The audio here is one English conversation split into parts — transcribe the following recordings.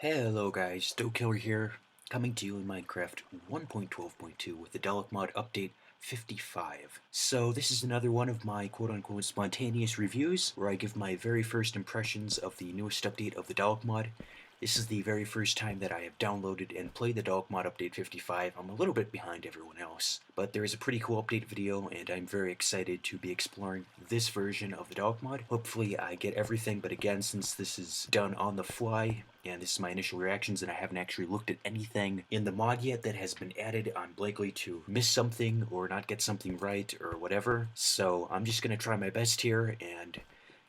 Hello guys, Killer here, coming to you in Minecraft 1.12.2 with the Dalek Mod update 55. So this is another one of my quote-unquote spontaneous reviews, where I give my very first impressions of the newest update of the Dalek Mod. This is the very first time that I have downloaded and played the Dalek Mod update 55. I'm a little bit behind everyone else, but there is a pretty cool update video, and I'm very excited to be exploring this version of the Dalek Mod. Hopefully I get everything, but again, since this is done on the fly, and this is my initial reactions, and I haven't actually looked at anything in the mod yet that has been added, I'm likely to miss something or not get something right or whatever. So I'm just going to try my best here and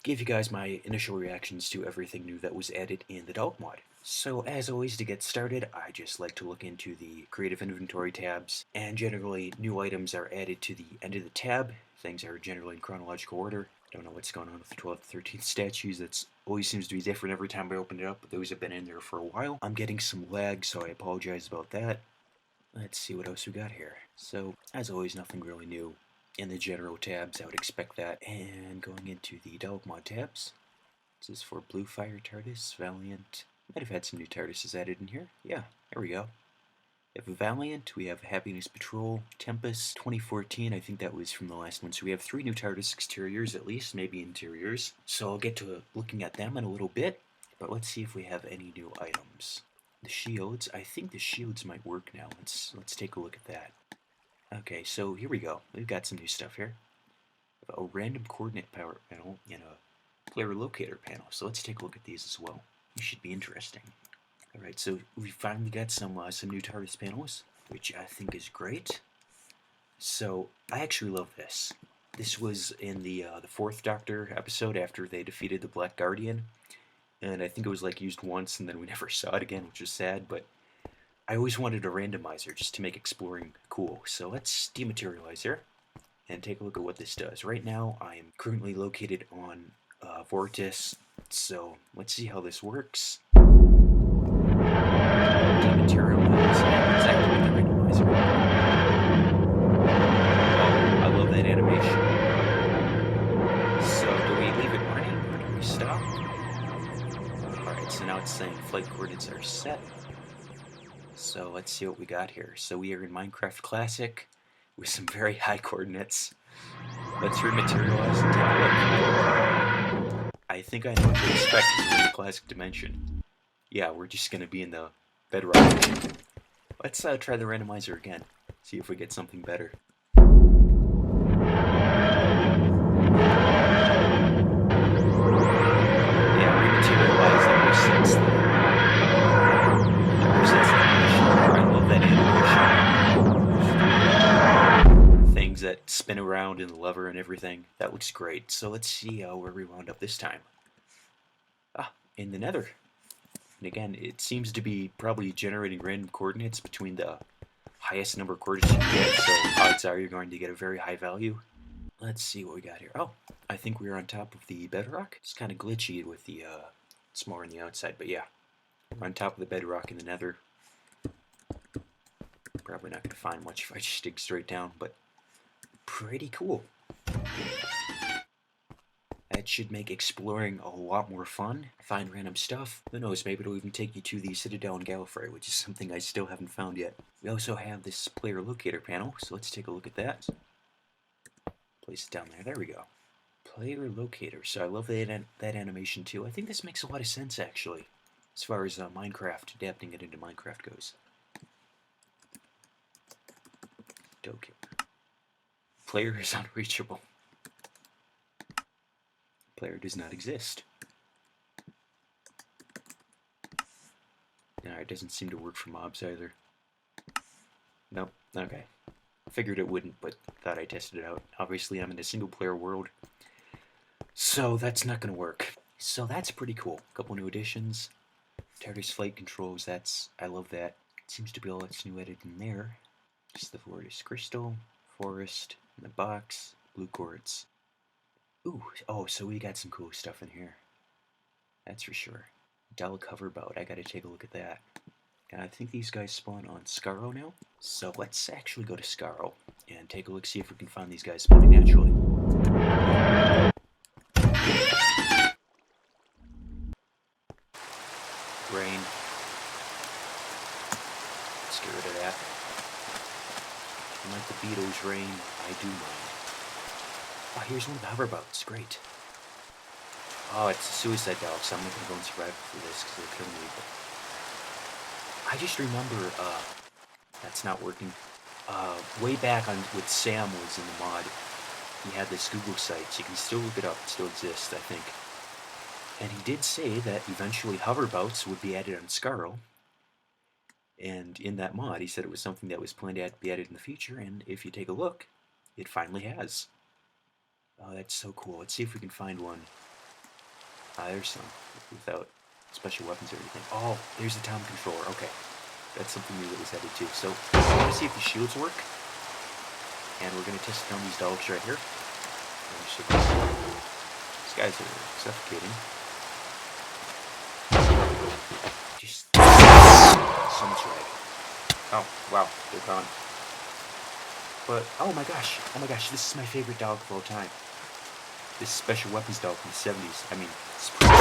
give you guys my initial reactions to everything new that was added in the Dalek Mod. So as always, to get started, I just like to look into the creative inventory tabs, and generally new items are added to the end of the tab. Things are generally in chronological order. Don't know what's going on with the 12th, 13th statues. That's always seems to be different every time I open it up, but those have been in there for a while. I'm getting some lag, so I apologize about that. Let's see what else we got here. So, as always, nothing really new in the general tabs. I would expect that. And going into the Dalek Mod tabs, this is for Blue Fire TARDIS, Valiant. Might have had some new TARDISes added in here. Yeah, there we go. We have Valiant, we have Happiness Patrol, Tempest, 2014, I think that was from the last one. So we have 3 new TARDIS exteriors at least, maybe interiors. So I'll get to looking at them in a little bit, but let's see if we have any new items. The shields, I think the shields might work now. Let's take a look at that. Okay, so here we go. We've got some new stuff here. A random coordinate power panel and a player locator panel. So let's take a look at these as well. These should be interesting. Alright, so we finally got some new TARDIS panels, which I think is great. So, I actually love this. This was in the 4th Doctor episode after they defeated the Black Guardian, and I think it was like used once and then we never saw it again, which is sad, but I always wanted a randomizer just to make exploring cool. So let's dematerialize here and take a look at what this does. Right now, I am currently located on Vortis, so let's see how this works. Dematerialize. Let's activate the randomizer. Oh, I love that animation. So, do we leave it running or do we stop? Alright, so now it's saying flight coordinates are set. So, let's see what we got here. So, we are in Minecraft Classic with some very high coordinates. Let's rematerialize and take a look. I think I know what to expect from the Classic Dimension. Yeah, we're just going to be in the bedrock. Let's try the randomizer again. See if we get something better. Yeah, rematerialize ever since I love that animation. Things that spin around in the lever and everything. That looks great. So let's see where we wound up this time. Ah, in the Nether. And again, it seems to be probably generating random coordinates between the highest number of coordinates you can get, so odds are you're going to get a very high value. Let's see what we got here. Oh, I think we're on top of the bedrock. It's kind of glitchy with the, it's more on the outside, but yeah. We're on top of the bedrock in the Nether. Probably not going to find much if I just dig straight down, but pretty cool. That should make exploring a lot more fun. Find random stuff. Who knows, maybe it'll even take you to the Citadel and Gallifrey, which is something I still haven't found yet. We also have this player locator panel, so let's take a look at that. Place it down there. There we go. Player locator. So I love that animation too. I think this makes a lot of sense, actually, as far as Minecraft, adapting it into Minecraft goes. Killer. Player is unreachable. Player does not exist. No, it doesn't seem to work for mobs either. Nope, okay. Figured it wouldn't, but thought I tested it out. Obviously, I'm in a single-player world, so that's not going to work. So that's pretty cool. A couple new additions. TARDIS flight controls, I love that. It seems to be all that's new added in there. Just the Vortis crystal, forest, in the box, blue quartz. Ooh, oh, so we got some cool stuff in here. That's for sure. Dalek hoverboat, I gotta take a look at that. And I think these guys spawn on Skaro now. So let's actually go to Skaro and take a look, see if we can find these guys spawning naturally. Rain. Let's get rid of that. And like the Beatles' Rain, I do mind. Oh, here's one of the hoverboats. Great. Oh, it's a suicide dog, so I'm not going to go and survive for this because it'll kill me. But I just remember, that's not working. Way back on with Sam was in the mod. He had this Google site, so you can still look it up. It still exists, I think. And he did say that eventually hoverboats would be added on Scarl. And in that mod, he said it was something that was planned to be added in the future, and if you take a look, it finally has. Oh, that's so cool. Let's see if we can find one. There's some, without special weapons or anything. Oh, there's the time controller. Okay, that's something new that was added too. So, we're going to see if the shields work. And we're going to test it on these Daleks right here. These guys are suffocating. Just so much lag. Oh, wow, they're gone. But, oh my gosh, this is my favorite Dalek of all time. This special weapons Dalek from the 70s. I mean, it's pretty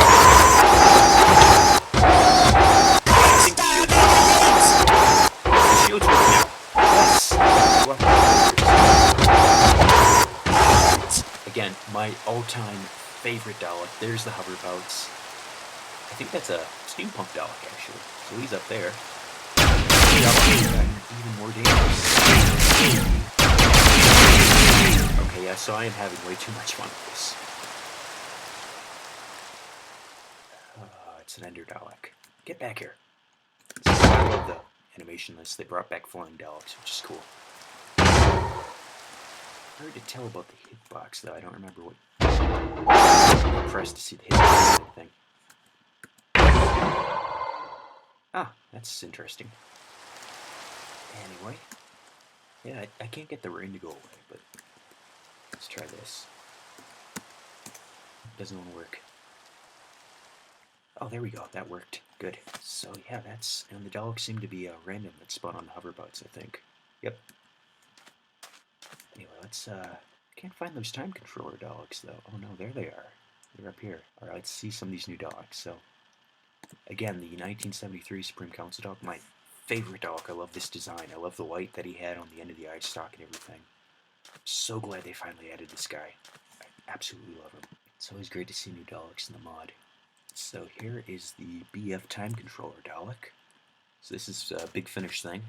the shields work now. Yes! Again, my all-time favorite Dalek. There's the hoverboats. I think that's a steampunk Dalek, actually. So he's up there. Even more dangerous. Okay, yeah, so I am having way too much fun with this. It's an Ender Dalek. Get back here. So I love the animation list. They brought back flying Daleks, which is cool. Hard to tell about the hitbox, though. I don't remember what. I'm impressed to see the hitbox and everything. Ah, that's interesting. Anyway, yeah, I can't get the rain to go away, but let's try this. Doesn't want to work. Oh, there we go. That worked. Good. So yeah, that's, and the Daleks seem to be random that spawn on the hoverboats, I think. Yep. Anyway, let's can't find those time controller Daleks though. Oh no, there they are. They're up here. All right, let's see some of these new Daleks. So again, the 1973 Supreme Council Dalek, my favorite Dalek. I love this design. I love the light that he had on the end of the eye stalk and everything. I'm so glad they finally added this guy. I absolutely love him. It's always great to see new Daleks in the mod. So here is the BF time controller Dalek. So this is a Big Finish thing.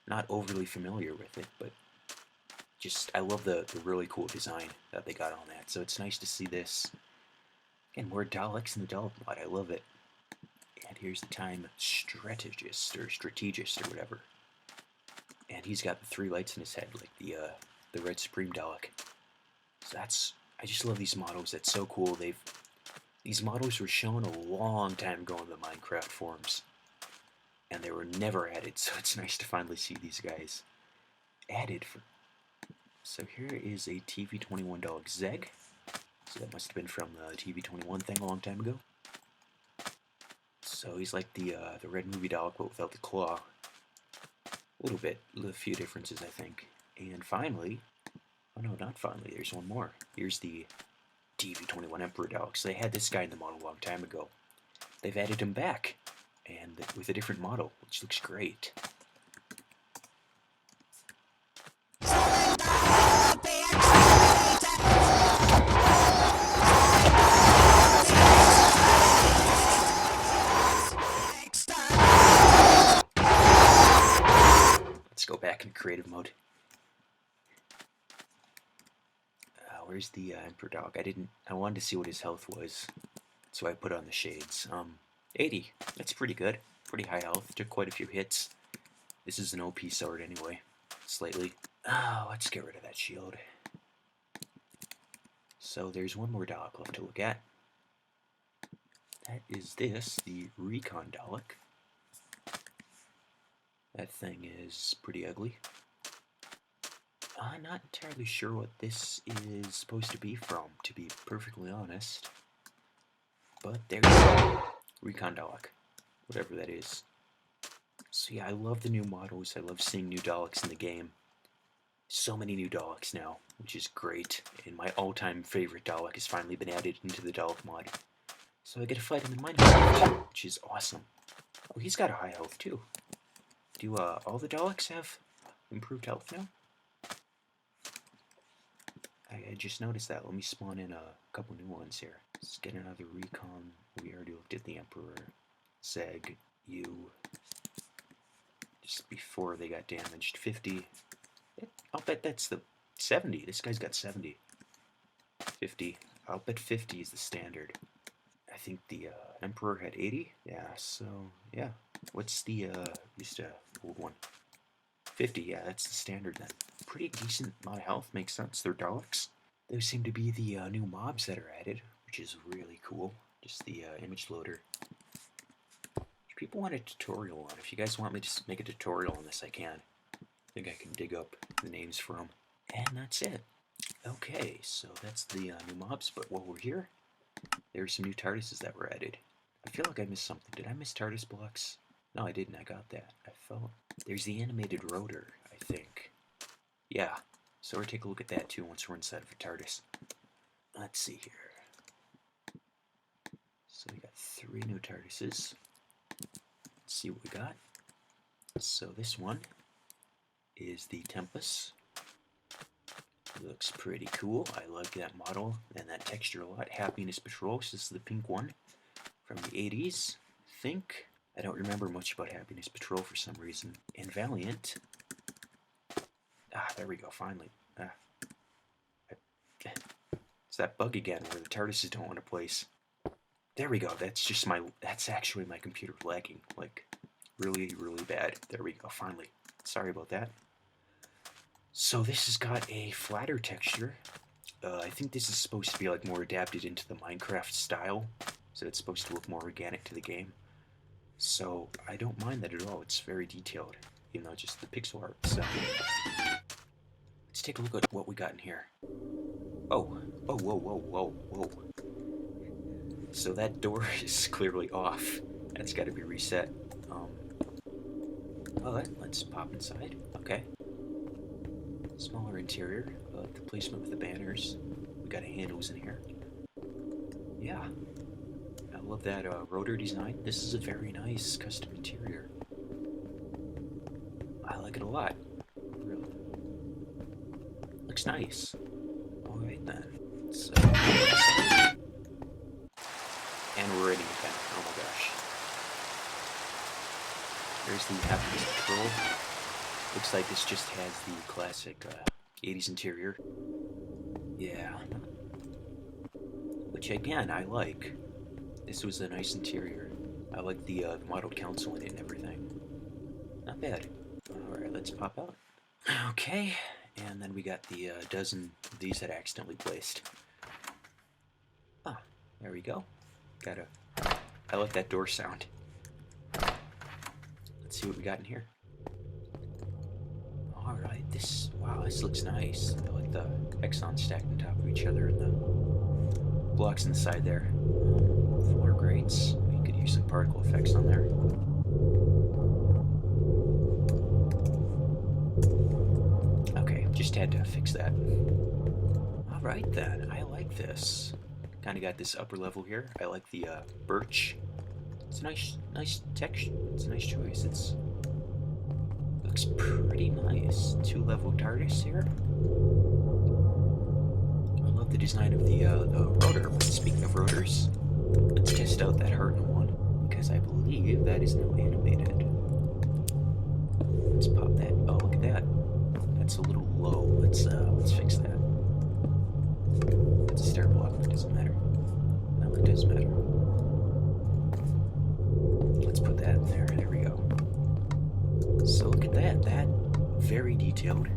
Not overly familiar with it, but just I love the really cool design that they got on that. So it's nice to see this. And more Daleks in the Dalek mod. I love it. And here's the time strategist or whatever. And he's got the 3 lights in his head, like the Red Supreme Dalek. So that's, I just love these models. That's so cool. These models were shown a long time ago in the Minecraft forums, and they were never added. So it's nice to finally see these guys added. So here is a TV21 Dalek Zeg. So that must have been from the TV21 thing a long time ago. So he's like the Red Movie Dalek, but without the claw. A little bit, a few differences, I think. And finally, oh no, not finally, there's one more. Here's the TV21 Emperor Dalek. So they had this guy in the model a long time ago. They've added him back, and with a different model, which looks great. Let's go back in creative mode. Where's the Emperor Dalek? I wanted to see what his health was, so I put on the shades. 80. That's pretty good. Pretty high health. Took quite a few hits. This is an OP sword anyway. Slightly. Let's get rid of that shield. So there's one more Dalek left to look at. That is this, the Recon Dalek. That thing is pretty ugly. I'm not entirely sure what this is supposed to be from, to be perfectly honest. But there you go. Recon Dalek. Whatever that is. So yeah, I love the new models. I love seeing new Daleks in the game. So many new Daleks now, which is great. And my all-time favorite Dalek has finally been added into the Dalek mod. So I get to fight him in Minecraft, which is awesome. Oh, he's got a high health too. Do all the Daleks have improved health now? I just noticed that. Let me spawn in a couple new ones here. Let's get another recon. We already looked at the Emperor. Zeg, you. Just before they got damaged. 50. I'll bet that's the 70. This guy's got 70. 50. I'll bet 50 is the standard. I think the Emperor had 80. Yeah, so, yeah. What's the, just a old one? 50, yeah, that's the standard then. Pretty decent amount of health, makes sense. They're Daleks. Those seem to be the new mobs that are added, which is really cool. Just the image loader. If people want a tutorial on, if you guys want me to make a tutorial on this, I can. I think I can dig up the names for them. And that's it. Okay, so that's the new mobs, but while we're here, there's some new TARDISes that were added. I feel like I missed something. Did I miss TARDIS blocks? No, I didn't. I got that. I felt... There's the animated rotor, I think. Yeah, so we'll take a look at that too once we're inside of a TARDIS. Let's see here. So we got 3 new TARDISes. Let's see what we got. So this one is the Tempest. Looks pretty cool. I like that model and that texture a lot. Happiness Patrol. This is the pink one from the 80s, I think. I don't remember much about Happiness Patrol for some reason. And Valiant. Ah, there we go, finally. It's that bug again where the TARDISes don't want to place. There we go, that's actually my computer lagging. Like, really, really bad. There we go, finally. Sorry about that. So this has got a flatter texture. I think this is supposed to be like more adapted into the Minecraft style. So it's supposed to look more organic to the game. So I don't mind that at all. It's very detailed, even though just the pixel art. So let's take a look at what we got in here. Oh, whoa, whoa, whoa, whoa. So that door is clearly off. That's got to be reset. Well, let's pop inside. Okay. Smaller interior. I like the placement with the banners. We got handles in here. Yeah. I love that rotor design. This is a very nice custom interior. I like it a lot. Really. Looks nice. Alright then. So, and we're ready again. Oh my gosh. There's the Happiness Patrol. Looks like this just has the classic 80s interior. Yeah. Which again, I like. This was a nice interior. I like the modeled console in it and everything. Not bad. Alright, let's pop out. Okay, and then we got the dozen of these that I accidentally placed. Ah, there we go. I like that door sound. Let's see what we got in here. Alright, wow, this looks nice. I like the Exxon stacked on top of each other and the blocks in the side there. Floor grates. You could use some particle effects on there. Okay, just had to fix that. Alright then, I like this. Kind of got this upper level here. I like the birch. It's a nice texture. It's a nice choice. Looks pretty nice. 2-level TARDIS here. I love the design of the rotor. But speaking of rotors, let's test out that Hartnell one because I believe that is now animated. Let's pop that. Oh, look at that. That's a little low. Let's fix that. It's a stair block, but it doesn't matter. No, it does matter. Let's put that in there. There we go. So look at that. That very detailed.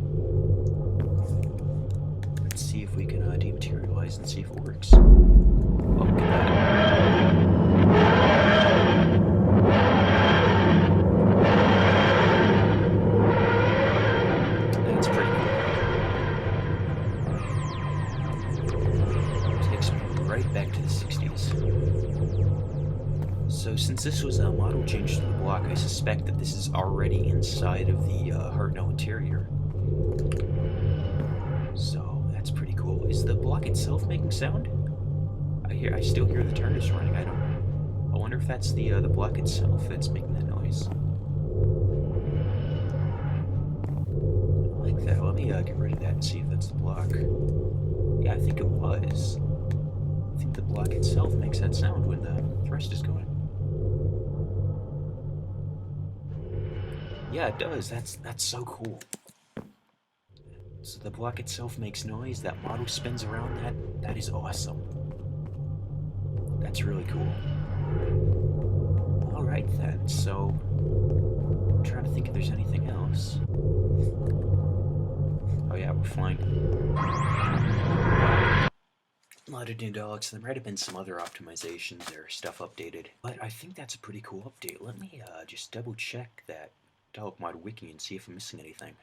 Let's see if we can dematerialize and see if it works. Oh, look at that. That's pretty cool. Takes me right back to the 60s. So since this was a model change to the block, I suspect that this is already inside of the Hartnell interior. So that's pretty cool. Is the block itself making sound? I still hear the TARDIS running. I wonder if that's the block itself that's making that noise. Look at that. Let me get rid of that and see if that's the block. Yeah, I think it was. I think the block itself makes that sound when the thrust is going. Yeah, it does. That's so cool. So the block itself makes noise. That model spins around that. That is awesome. That's really cool. All right then. So I'm trying to think if there's anything else. Oh yeah, we're flying. A lot of new Daleks. There might have been some other optimizations or stuff updated, but I think that's a pretty cool update. Let me just double check that Dalek Mod wiki and see if I'm missing anything.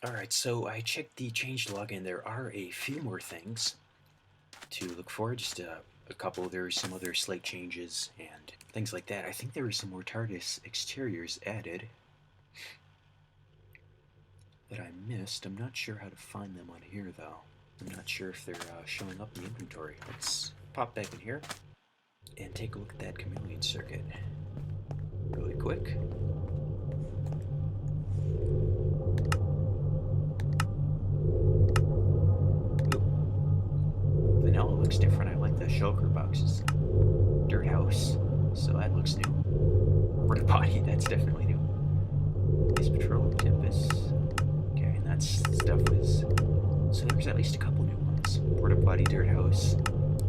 Alright, so I checked the changelog and there are a few more things to look for. Just a couple. There are some other slight changes and things like that. I think there were some more TARDIS exteriors added that I missed. I'm not sure how to find them on here though. I'm not sure if they're showing up in the inventory. Let's pop back in here and take a look at that chameleon circuit really quick. Ooh. Vanilla looks different. I like the shulker boxes. Dirt house, so that looks new. Porta potty, that's definitely new. Space Patrol, Tempest. Okay, and that stuff is. So there's at least a couple new ones. Porta potty, dirt house.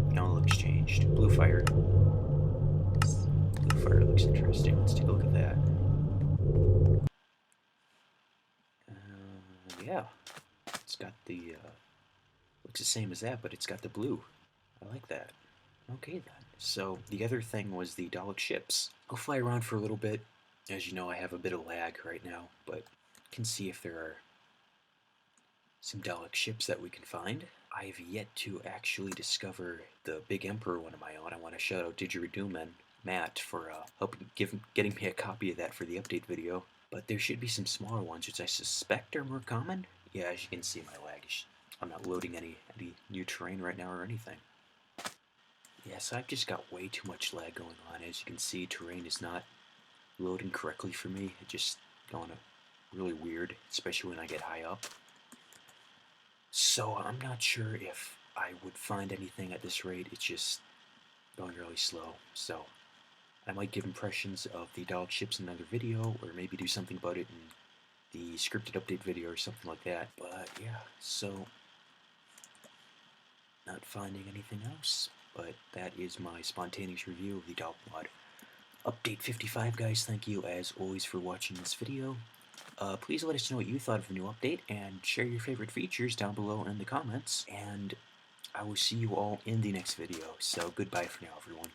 Vanilla looks changed. Blue fire. Blue fire looks interesting. Let's take a look at that. Yeah, it's got the. Looks the same as that, but it's got the blue. I like that. Okay then. So the other thing was the Dalek ships. I'll fly around for a little bit. As you know, I have a bit of lag right now, but can see if there are some Dalek ships that we can find. I've yet to actually discover the Big Emperor one of my own. I want to shout out Didgeridoo and Matt for helping getting me a copy of that for the update video. But there should be some smaller ones, which I suspect are more common. Yeah, as you can see, my lag is. I'm not loading any new terrain right now or anything. Yeah, so I've just got way too much lag going on. As you can see, terrain is not loading correctly for me. It's just going really weird, especially when I get high up. So I'm not sure if I would find anything at this rate. It's just going really slow. So I might give impressions of the Dalek ships in another video, or maybe do something about it in the scripted update video or something like that. But yeah, so not finding anything else. But that is my spontaneous review of the Dalek Mod Update 55, guys. Thank you, as always, for watching this video. Please let us know what you thought of the new update, and share your favorite features down below in the comments. And I will see you all in the next video. So goodbye for now, everyone.